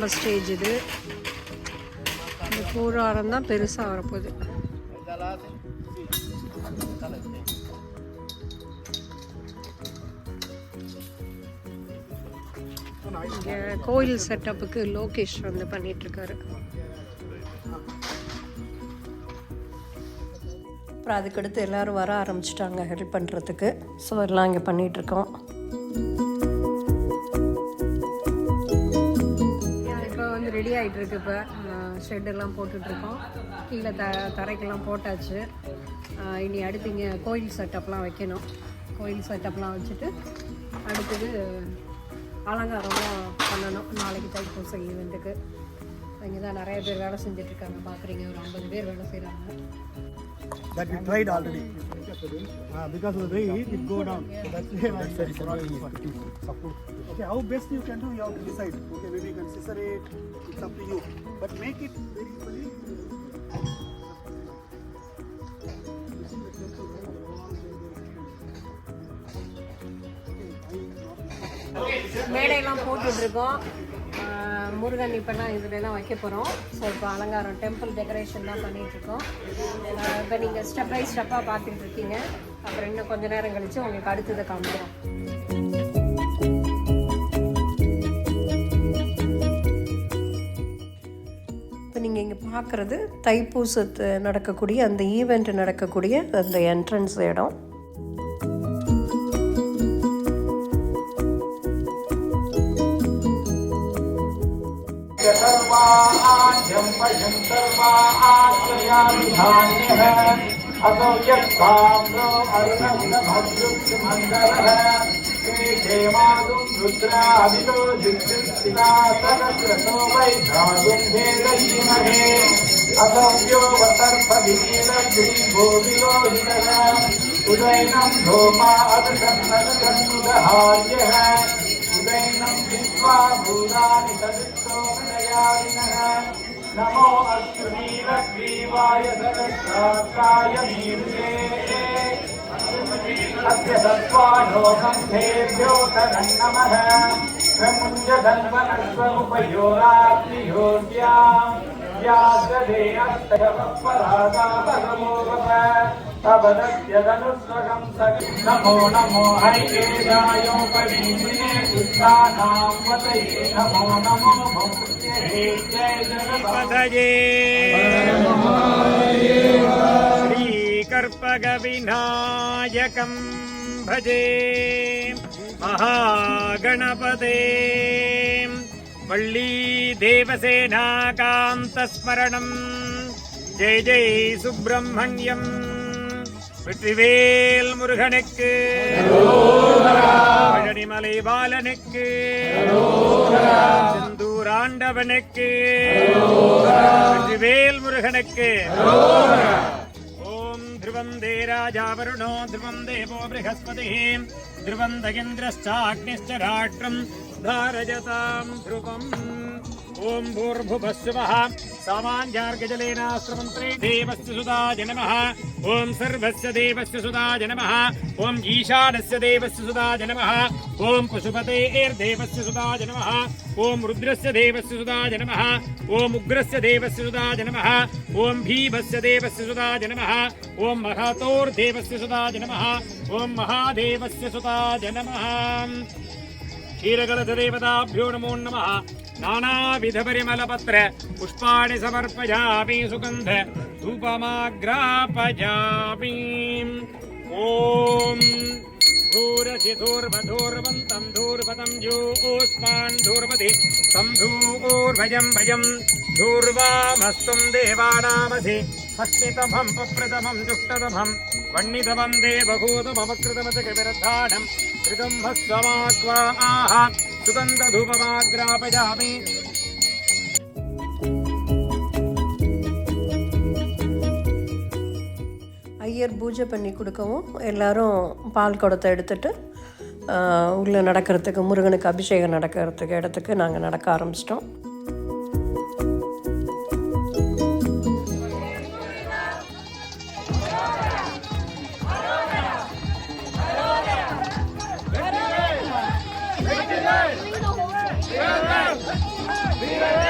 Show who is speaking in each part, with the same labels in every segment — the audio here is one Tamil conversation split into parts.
Speaker 1: ஆரம்ப ஸ்டேஜ் இது. இந்த கூடாரம் தான் பெருசாக வரப்போகுது. இங்கே கோயில் செட்டப்புக்கு லோகேஷ் வந்து பண்ணிகிட்ருக்காரு. அப்புறம் அதுக்கடுத்து எல்லோரும் வர ஆரம்பிச்சிட்டாங்க ஹெல்ப் பண்ணுறதுக்கு. ஸோ எல்லாம் இங்கே பண்ணிகிட்ருக்கோம். இப்போ வந்து ரெடி ஆகிட்டுருக்கு. இப்போ ஷெட்டெல்லாம் போட்டுட்ருக்கோம். கீழே தரைக்கெல்லாம் போட்டாச்சு. இனி அடுத்து இங்கே கோயில் செட்டப்லாம் வைக்கணும். கோயில் செட்டப்லாம் வச்சுட்டு அடுத்தது அலங்காரம்லாம் பண்ணணும். நாளைக்கு தைப்பூசை ஈவெண்ட்டுக்கு இங்கே தான் நிறைய பேர் வேலை செஞ்சிட்ருக்காங்க. பார்க்குறீங்க, ஒரு 50 பேர் வேலை செய்கிறாங்க.
Speaker 2: That we tried already. Because of the weight, it go down. So that's okay, how best you can do, you have to decide. Okay, maybe you can scissor it. It's up to you. But make it very easily.
Speaker 1: மேடையெல்லாம் போட்டுட்ருக்கோம். முருகன் இப்போல்லாம் இதுலலாம் வைக்க போகிறோம். ஸோ இப்போ அலங்காரம் டெம்பிள் டெக்கரேஷன் தான் பண்ணிகிட்ருக்கோம். இப்போ நீங்கள் ஸ்டெப் பை ஸ்டெப்பாக பார்த்துட்டு இருக்கீங்க. அப்புறம் இன்னும் கொஞ்சம் நேரம் கழித்து உங்களுக்கு அடுத்ததை காமிக்கிறோம். இப்போ நீங்கள் இங்கே பார்க்குறது தைப்பூசத்து நடக்கக்கூடிய அந்த ஈவெண்ட் நடக்கக்கூடிய அந்த என்ட்ரன்ஸ் இடம்.
Speaker 3: नमो अश्वनीरग्रीवाय सहस्राक्षाय मीर्ये अस्य सत्त्वालोकन्धेभ्यो तदन्नमः प्रमुञ्जधन्वनस्वमुपयोरात्रियोग्याम् व्यासदे अष्टयवपरादापगमोगप अवदत्यदनुस्वगं सगि नमो नमो हैकेशायोपवीमिने दुष्टानां वतये नमो नमो
Speaker 4: पदये श्रीकर्पगविनायकं भजे महागणपते वल्ली देवसेनाकान्तस्मरणं जय जय सुब्रह्मण्यं வெற்றிவேல் முருகனுக்கு பழனிமலை பாலனுக்கு செந்தூராண்டவனுக்கு வெற்றிவேல் முருகனுக்கு ஓம் ध्रुवं दे राजा वरुणो ध्रुवं देवो बृहस्पतिः ध्रुवं दगिन्द्रश्चाग्निश्च राष्ट्रं धारयतां ध्रुवम् ओम भूर्भुवस्सुवः सामान्यार्घ्यजलेनास्त्रमन्त्रे देवस्य सुताय नमः ओम सर्वस्य देवस्य सुताय नमः ओम ईशानस्य देवस्य सुताय नमः ओम पशुपतेर्देवस्य सुताय नमः ओम रुद्रस्य देवस्य सुताय नमः ओम उग्रस्य देवस्य सुताय नमः ओम भीमस्य देवस्य सुताय नमः ओम महातोर्देवस्य सुताय नमः ओम महादेवस्य सुताय नमः क्षीरगलदेवताभ्यो नमो नमः नानाविध परिमलपत्र पुष्पाणि समर्पयामि सुगन्ध धूपमाग्रापयामि ओम धूरसि धूर्वधूर्वन्तं धूर्वतं योऽस्मान् धूर्वति तं धूर्वजं भजं धूर्वामस्त्वं देवानामसि षष्टितमं पप्रथमं जुष्टतमं वह्नितमं देवभूतममकृतमत कविरद्धानं कृतं हस्वमाक्वा आह सुगन्धधूपमाग्रापयामि
Speaker 1: ஐயர் பூஜை பண்ணி கொடுக்கவும் எல்லாரும் பால் குடத்தை எடுத்துகிட்டு உள்ளே நடக்கிறதுக்கு முருகனுக்கு அபிஷேகம் நடக்கிறதுக்கு இடத்துக்கு நாங்கள் நடக்க ஆரம்பிச்சிட்டோம்.
Speaker 3: Yeah.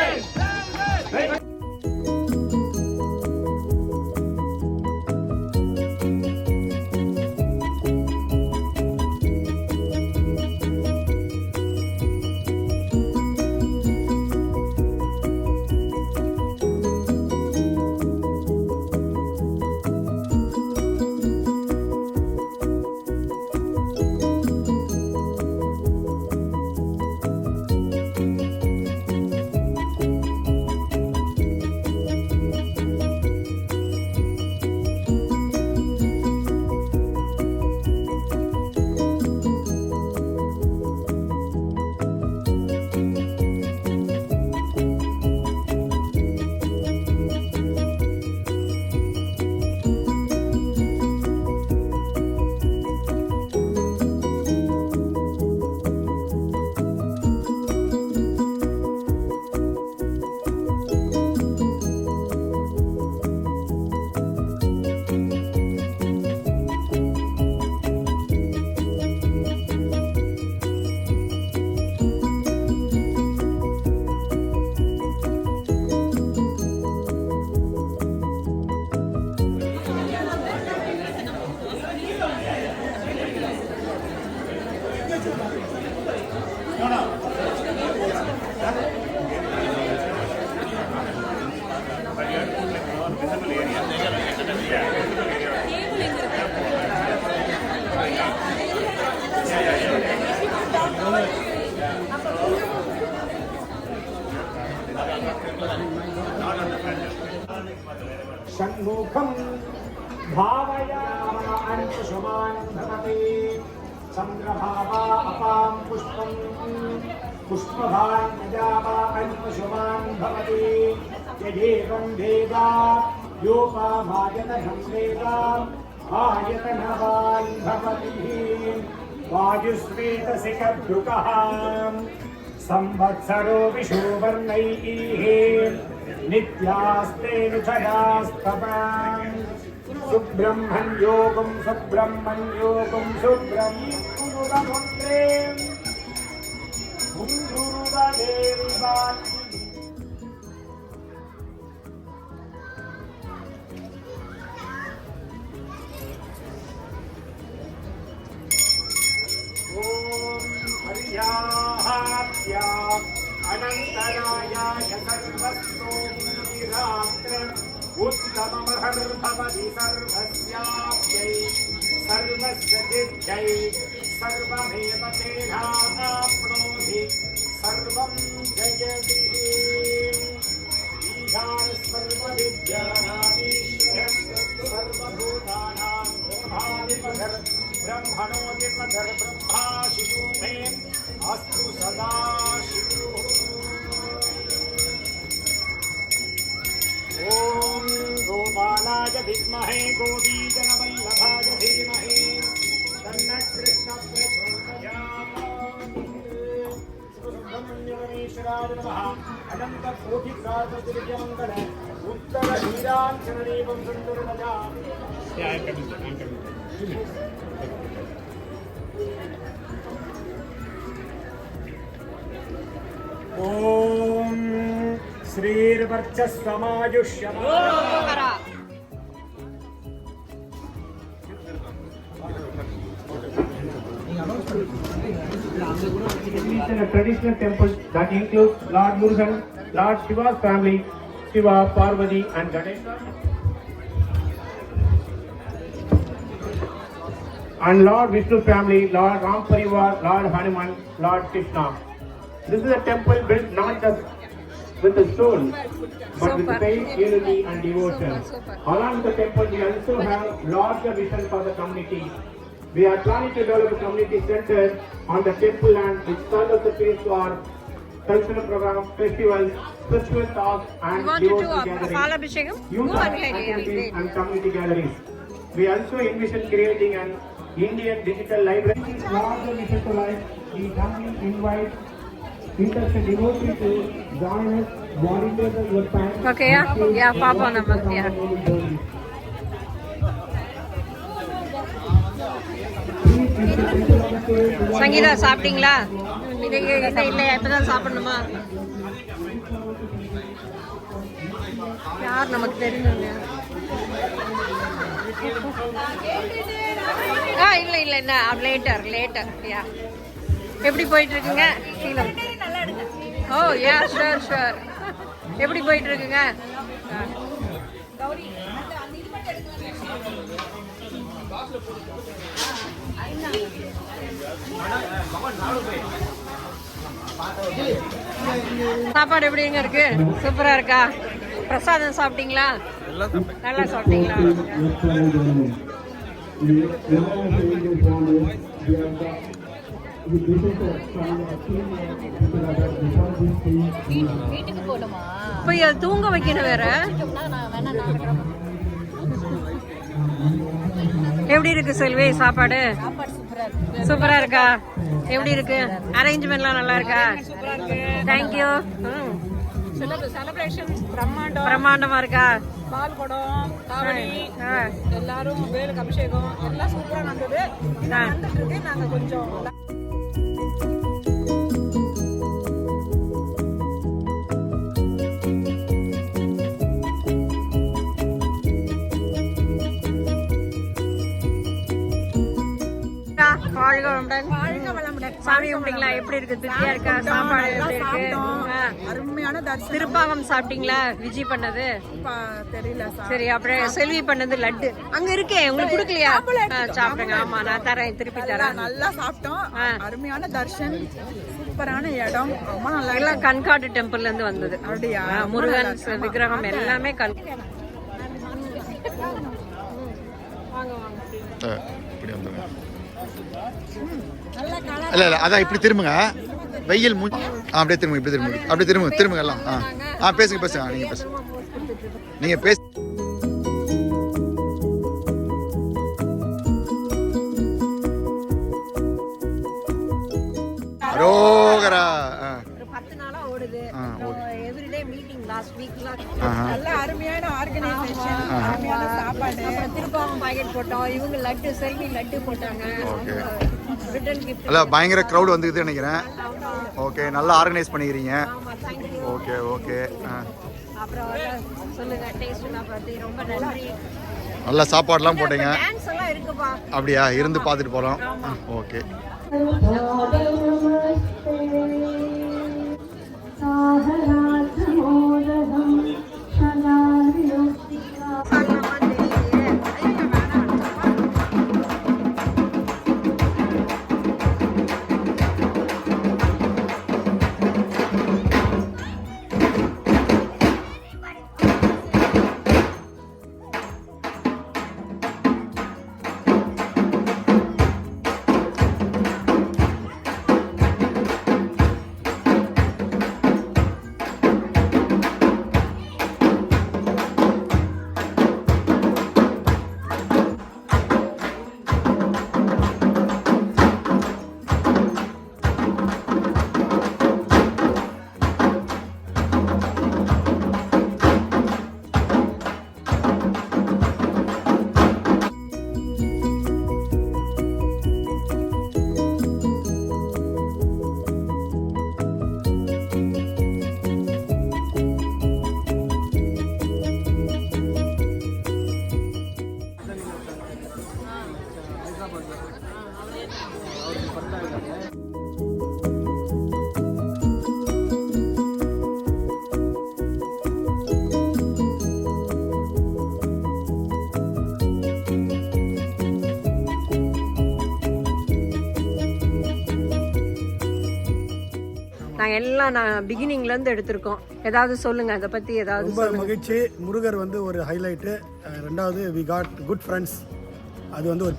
Speaker 4: षण्मुखं भावयामा अंशुमान् भवति चन्द्रभावा अपां पुष्पं पुष्पभान् नजावा अंशुमान् भवति यदेवं वेदा योपामायतनं वेदा आयतनवान् भवति वायुस्वेतसिखद्रुकः संवत्सरो विषुवर्णैः नित्यास्ते नुचरास्तवान् सुब्रह्मण्योगं सुब्रह्मण्योगं सुब्रह्मण्योगमुन्द्रे मुन्दुरुवदेवान् ॐ हरियाहात्या अनन्तरायाय सर्वस्तोमुनिरात्र उत्तममहर्भवति सर्वस्याप्यै सर्वस्य सिद्ध्यै सर्वमेव तेनाप्नोति सर्वं जयति ईशानः सर्वविद्यानामीश्वरः सर्वभूतानां ब्रह्माधिपतिः ब्रह्मणोऽधिपतिः ब्रह्मा शिवो मे अस्तु सदा शिवो ॐ गोपालाय विद्महे गोपीजनवल्लभाय धीमहि तन्नः कृष्णः प्रचोदयात् सुब्रह्मण्यगणेश्वराय नमः अनन्तकोटिकार्तुर्यमङ्गल उत्तरधीराञ्चनदेवं सुन्दरमजा ॐ श्रीर्वर्चस्वमायुष्यमान्
Speaker 5: in a traditional temple that includes Lord Murugan, Lord Shiva's family, Shiva, Parvati and Ganesha, and Lord Vishnu family, Lord Ram Parivar, Lord Hanuman, Lord Krishna. This is a temple built not just with the stone, but with faith, unity and devotion. Along the temple, we also have larger vision for the community. We are planning to develop a community center on the temple land which serves as a place for cultural programs, festivals, spiritual talks and devotional gatherings, youth activities and community gatherings. We also envision creating an Indian digital library. Larger mission to life, we humbly invite interested devotees to join us, volunteer your time.
Speaker 1: Okay, yeah, Papa number, yeah. Sangeetha சாப்பிட்டீங்களா? இது இல்லையா, இப்பதான் சாப்பிடணுமா? யார் நமக்கு தெரியுங்க? இல்லை இல்லை என்ன லேட்டர் யா. எப்படி போயிட்டு இருக்குங்க? ஓ யா, ஷுர். எப்படி போயிட்டு இருக்குங்க? சாப்பாடு எப்படிங்க இருக்கு? சூப்பரா இருக்கா? பிரசாதம் சாப்பிட்டீங்களா? நல்லா சாப்பிட்டீங்களா? போய் தூங்க வைக்கணும் வேற. எப்படி இருக்கு செல்வி சாப்பாடு? சூப்பரா இருக்கா? எப்படி இருக்கு? அரேஞ்ச்மெண்ட்லாம் நல்லா இருக்கா? தேங்க்யூ.
Speaker 6: செலிப்ரேஷன்
Speaker 1: பிரம்மாண்டமா இருக்கா?
Speaker 6: பால் குடம், காவடி, எல்லாரும் வேலுக்கு அபிஷேகம் எல்லாம் சூப்பரா நடந்தது. நடந்துட்டு இருக்கு. நாங்க கொஞ்சம்
Speaker 1: வாழ்க வளமுடன். சாமி கும்பிட்டீங்களா? எப்படி இருக்கு? திருப்தியா இருக்கா? சாப்பாடு எப்படி இருக்கு?
Speaker 6: அருமையான தரிசனம்.
Speaker 1: திருப்பாகம் சாப்பிட்டீங்களா? விஜய் பண்ணது
Speaker 6: தெரியல.
Speaker 1: சரி. அப்புறம் செல்வி பண்ணது லட்டு அங்க இருக்கே, உங்களுக்கு கொடுக்கலையா? சாப்பிடுங்க. ஆமா, நான் தரேன், திருப்பி தரேன்.
Speaker 6: நல்லா சாப்பிட்டோம். அருமையான தர்ஷன், சூப்பரான இடம், ரொம்ப நல்லா.
Speaker 1: எல்லாம் கண்காட்டு டெம்பிள்ல இருந்து வந்தது.
Speaker 6: அப்படியா?
Speaker 1: முருகன் விக்கிரகம் எல்லாமே
Speaker 7: இப்படி வந்துருங்க. இல்லை அதான் இப்படி திரும்புங்க. வெயில் அப்படியே திரும்புங்க, இப்படி திரும்புங்க, அப்படியே திரும்புங்க எல்லாம். பேசுங்க. நீங்கள் பேச அரோகரா.
Speaker 1: ஒரு 10 நாளா ஓடுது. எவ்ரிடே மீட்டிங் லாஸ்ட் வீக்லாம்.
Speaker 6: நல்ல அருமையான ஆர்கனைசேஷன், அருமையான சாப்பாடு.
Speaker 1: அப்புறம் திருப்பாவம் பாக்கெட் போட்டோம். இவங்க லட்டு, செல்வி லட்டு போட்டாங்க. Return gift.
Speaker 7: நல்லா பயங்கர க்ரௌட் வந்துக்குது நினைக்கிறேன். ஓகே, நல்லா ஆர்கனைஸ் பண்ணிக்கிறீங்க. ஓகே.
Speaker 1: அப்புறம் சொல்லுங்க, டேஸ்ட்லாம் பார்த்து ரொம்ப நன்றி.
Speaker 7: நல்லா சாப்பாடுலாம் போட்டீங்க.
Speaker 1: டான்ஸ் எல்லாம் இருக்குப்பா.
Speaker 7: அப்படியா? இருந்து பார்த்துட்டு போகலாம். ஓகே.
Speaker 1: நாங்கள் எல்லாம் பிகினிங்ல இருந்து எடுத்திருக்கோம். ஏதாவது சொல்லுங்க, அதை பத்தி ஏதாவது.
Speaker 2: ரொம்ப மகிழ்ச்சி. முருகர் வந்து ஒரு ஹைலைட்டு. ரெண்டாவது வி காட் குட் ஃப்ரெண்ட்ஸ். அது வந்து ஒரு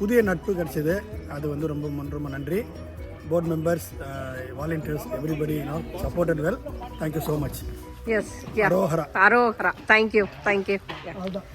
Speaker 2: புதிய நட்பு கிடைச்சது. அது வந்து ரொம்ப நன்றி. Board members, volunteers, everybody supported well. Thank you so much.
Speaker 1: Yes.
Speaker 2: அரோஹரா.
Speaker 1: தேங்க்யூ.
Speaker 2: அவ்வளோதான்.